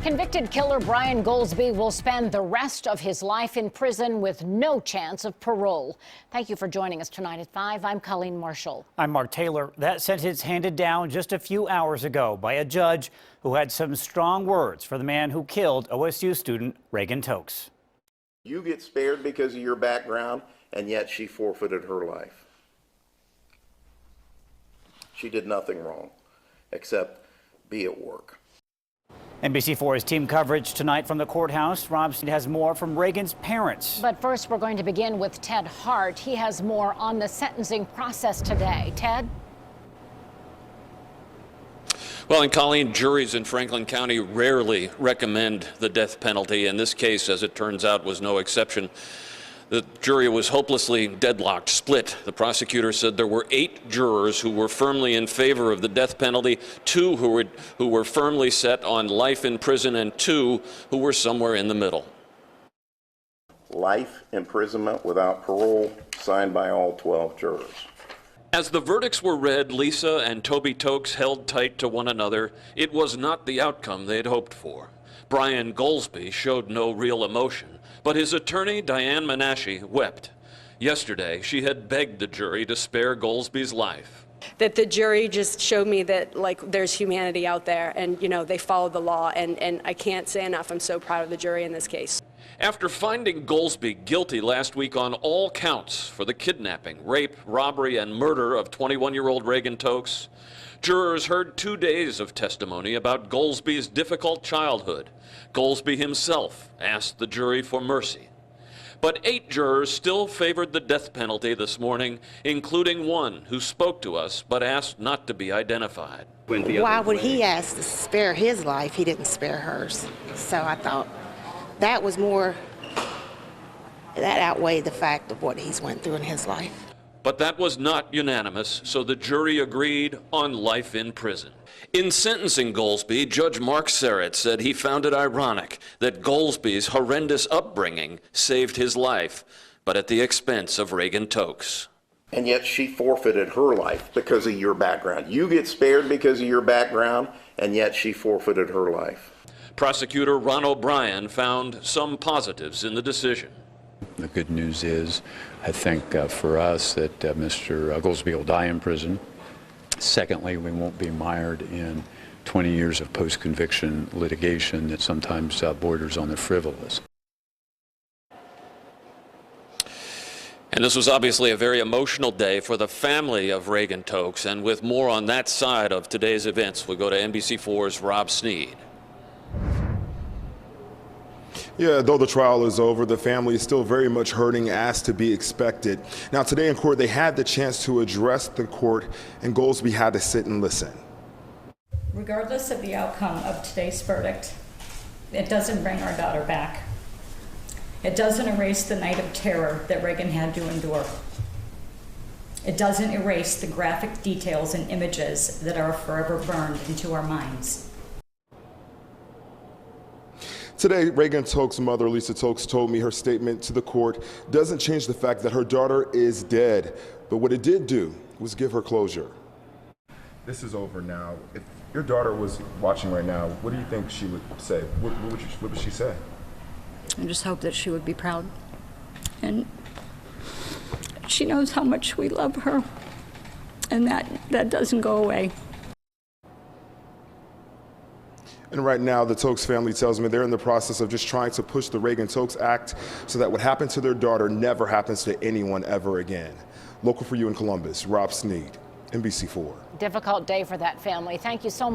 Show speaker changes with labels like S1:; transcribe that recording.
S1: Convicted killer Brian Golsby will spend the rest of his life in prison with no chance of parole. Thank you for joining us tonight at 5. I'm Colleen Marshall.
S2: I'm Mark Taylor. That sentence handed down just a few hours ago by a judge who had some strong words for the man who killed OSU student Reagan Tokes.
S3: You get spared because of your background, and yet she forfeited her life. She did nothing wrong except be at work.
S2: NBC4's team coverage tonight from the courthouse. Rob Sneed has more from Reagan's parents.
S1: But first, we're going to begin with Ted Hart. He has more on the sentencing process today. Ted?
S4: Well, in Colleen, juries in Franklin County rarely recommend the death penalty. In this case, as it turns out, was no exception. The jury was hopelessly deadlocked, split. The prosecutor said there were 8 jurors who were firmly in favor of the death penalty, 2 who were firmly set on life in prison, and 2 who were somewhere in the middle.
S3: Life imprisonment without parole, signed by all 12 jurors.
S4: As the verdicts were read, Lisa and Toby Tokes held tight to one another. It was not the outcome they'd hoped for. Brian Golsby showed no real emotion, but his attorney, Diane Menashe, wept. Yesterday, she had begged the jury to spare Golsby's life.
S5: That the jury just showed me that, like, there's humanity out there, and, you know, they followed the law, and I can't say enough. I'm so proud of the jury in this case.
S4: After finding Golsby guilty last week on all counts for the kidnapping, rape, robbery, and murder of 21-year-old Reagan Tokes, jurors heard 2 days of testimony about Golsby's difficult childhood. Golsby himself asked the jury for mercy. But 8 jurors still favored the death penalty this morning, including one who spoke to us but asked not to be identified.
S6: Why would he ask to spare his life? He didn't spare hers. So I thought that was more, that outweighed the fact of what he's went through in his life.
S4: But that was not unanimous, so the jury agreed on life in prison. In sentencing Golsby, Judge Mark Serrett said he found it ironic that Golsby's horrendous upbringing saved his life, but at the expense of Reagan Tokes.
S3: And yet she forfeited her life because of your background. You get spared because of your background, and yet she forfeited her life.
S4: Prosecutor Ron O'Brien found some positives in the decision.
S7: The good news is, I think for us, that Mr. Golsby will die in prison. Secondly, we won't be mired in 20 years of post-conviction litigation that sometimes borders on the frivolous.
S4: And this was obviously a very emotional day for the family of Reagan Tokes. And with more on that side of today's events, we'll go to NBC4's Rob Sneed.
S8: Yeah, though the trial is over, the family is still very much hurting, as to be expected. Now, today in court, they had the chance to address the court, and Golsby had to sit and listen.
S9: Regardless of the outcome of today's verdict, it doesn't bring our daughter back. It doesn't erase the night of terror that Reagan had to endure. It doesn't erase the graphic details and images that are forever burned into our minds.
S8: Today, Reagan Tokes' mother, Lisa Tokes, told me her statement to the court doesn't change the fact that her daughter is dead. But what it did do was give her closure.
S10: This is over now. If your daughter was watching right now, what do you think she would say? What would she say?
S9: I just hope that she would be proud. And she knows how much we love her. And that doesn't go away.
S8: And right now, the Tokes family tells me they're in the process of just trying to push the Reagan Tokes Act so that what happened to their daughter never happens to anyone ever again. Local for you in Columbus, Rob Sneed, NBC4.
S1: Difficult day for that family. Thank you so much.